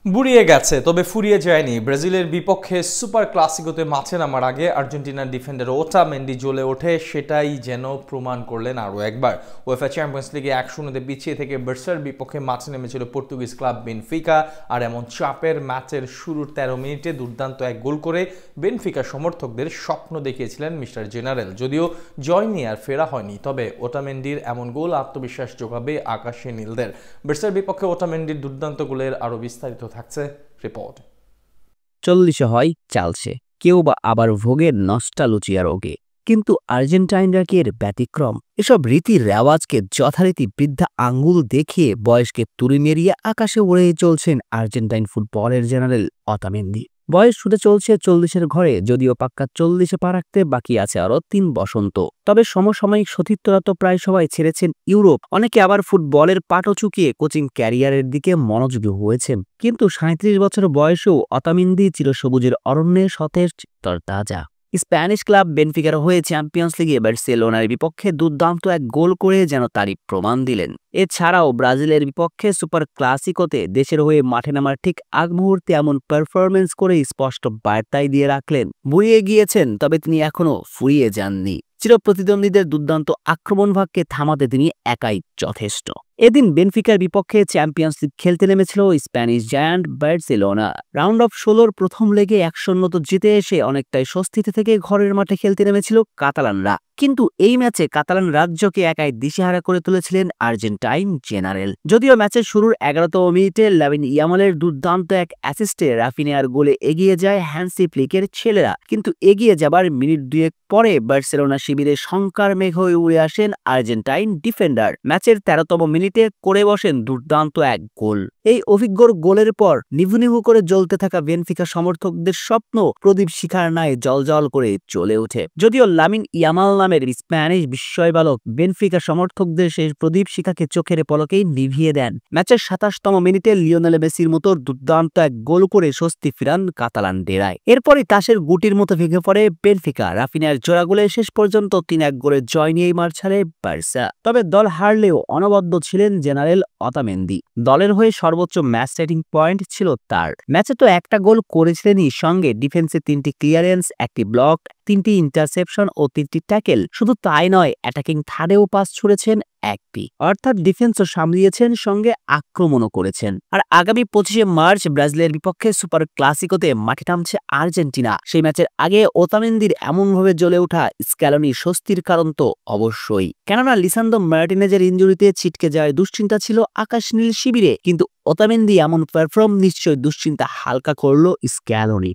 বুড়িয়ে গেছে, তবে ফুরিয়ে যায়নি। ব্রাজিলের বিপক্ষে সুপার ক্লাসিকোতে মাঠে নামার আগে আর্জেন্টিনার ডিফেন্ডার ওটামেন্ডি জ্বলে ওঠে, সেটাই যেন প্রমাণ করলেন আরও একবার। ওয়েফা চ্যাম্পিয়ন্স লিগে 1-0 পিছিয়ে থেকে বার্সার বিপক্ষে মাঠে নেমেছিল পর্তুগিজ ক্লাব বেনফিকা। আর এমন চাপের ম্যাচের শুরুর 13 মিনিটে দুর্দান্ত এক গোল করে বেনফিকা সমর্থকদের স্বপ্ন দেখিয়েছিলেন মিস্টার জেনারেল। যদিও জয় নিয়ে আর ফেরা হয়নি, তবে ওটামেন্ডির এমন গোল আত্মবিশ্বাস যোগাবে আকাশে নীলদের। বার্সার বিপক্ষে ওটামেন্ডির দুর্দান্ত গোলের আরও বিস্তারিত থাকছে রিপোর্ট। 40 হয় চালছে, কেউ বা আবার ভোগের নস্টালজিয়া রোগে। কিন্তু আর্জেন্টাইনরা কি এর ব্যতিক্রম? এসব রীতি রেওয়াজকে যথারীতি বৃদ্ধা আঙ্গুল দেখিয়ে বয়সকে তুড়ি মেরিয়ে আকাশে উড়ে চলছেন আর্জেন্টাইন ফুটবলের জেনারেল ওটামেন্দি। বয়স শুধু চলছে 40-এর ঘরে, যদিও পাক্কা 40-এ পা রাখতে বাকি আছে আরও 3 বসন্ত। তবে সমসাময়িক সতীর্থরা তো প্রায় সবাই ছেড়েছেন ইউরোপ, অনেকে আবার ফুটবলের পাটও চুকিয়ে কোচিং ক্যারিয়ারের দিকে মনোযোগী হয়েছেন। কিন্তু 37 বছর বয়সেও ওটামেন্দি চিরসবুজের অরণ্যে সতেজ তরতাজা। স্প্যানিশ ক্লাব বেনফিকার হয়ে চ্যাম্পিয়ন্স লিগে বার্সেলোনার বিপক্ষে দুর্দান্ত এক গোল করে যেন তারই প্রমাণ দিলেন। এছাড়াও ব্রাজিলের বিপক্ষে সুপার ক্লাসিকোতে দেশের হয়ে মাঠে নামার ঠিক আগ মুহূর্তে এমন পারফরমেন্স করে স্পষ্ট বার্তাই দিয়ে রাখলেন, বুড়িয়ে গিয়েছেন তবে তিনি এখনো ফুরিয়ে যাননি। চিরপ্রতিদ্বন্দ্বীদের দুর্দান্ত আক্রমণ ভাগকে থামাতে তিনি একাই যথেষ্ট। এদিন বেনফিকার বিপক্ষে চ্যাম্পিয়ন্স লিগ খেলতে নেমেছিল Spanish giant Barcelona. Round of 16-র প্রথম লেগে 1-0 জিতে এসে অনেকটাই স্বস্তিতে থেকে ঘরের মাঠে খেলতে নেমেছিল কাতালানরা। কিন্তু এই ম্যাচে কাতালান রাজ্যকে একাই দিশেহারা করে তুলেছিলেন আর্জেন্টাইন জেনারেল। যদিও ম্যাচের শুরুর 11তম মিনিটে লামিন ইয়ামালের দুর্দান্ত এক অ্যাসিস্টে রাফিনিয়ার গোলে এগিয়ে যায় হ্যান্সি ফ্লিকের ছেলেরা, কিন্তু এগিয়ে যাবার মিনিট দুয়েক পরে বার্সেলোনা শিবিরে শঙ্কার মেঘ হয়ে উড়ে আসেন আর্জেন্টাইন ডিফেন্ডার। ম্যাচের 13তম মিনিটে করে বসেন দুর্দান্ত এক গোল। এই অভিজ্ঞর গোলের পর নিভু নিভু করে জ্বলতে থাকা বেনফিকা সমর্থকদের স্বপ্ন প্রদীপ শিখার ন্যায় জ্বলজ্বল করে জ্বলে ওঠে। যদিও লামিন ইয়ামাল নামের স্প্যানিশ বিস্ময় বালক বেনফিকা সমর্থকদের সেই প্রদীপ শিখাকে চোখের পলকেই নিভিয়ে দেন। ম্যাচের 27তম মিনিটে লিওনেল মেসির মতো দুর্দান্ত এক গোল করে স্বস্তি ফিরান কাতালান ডেরায়। এরপরই তাসের গুটির মতো ভেঙে পড়ে বেনফিকা। রাফিনিয়ার জোড়া গোলে শেষ পর্যন্ত 3-1 গোলের জয় নিয়েই মাঠ ছাড়ে বার্সা। তবে দল হারলেও অনবদ্য ছিলেন জেনারেল ওটামেন্দি। দলের হয়ে সর্বোচ্চ ম্যাচ রেটিং পয়েন্ট ছিল তার। ম্যাচে তো একটা গোল করেছিলেনই, সঙ্গে ডিফেন্সে 3টি ক্লিয়ারেন্স, 1টি ব্লক, 3টি ইন্টারসেপশন ও 3টি ট্যাকেল। শুধু তাই নয়, অ্যাটাকিং থার্ডেও পাস ছুড়েছেন 1টি, অর্থাৎ ডিফেন্সও সামলিয়েছেন, সঙ্গে আক্রমণও করেছেন। আর আগামী 25শে মার্চ ব্রাজিলের বিপক্ষে সুপার ক্লাসিকোতে মাঠে নামছে আর্জেন্টিনা। সেই ম্যাচের আগে ওটামেন্দির এমনভাবে জ্বলে ওঠা স্ক্যালোনি স্বস্তির কারণ তো অবশ্যই, কেননা লিসান্দ্রো মার্টিনেজের ইনজুরিতে ছিটকে যাওয়ার দুশ্চিন্তা ছিল আকাশ নীল শিবিরে। কিন্তু ওটামেন্দি এমন পারফর্ম নিশ্চয় দুশ্চিন্তা হালকা করল স্ক্যালোনি।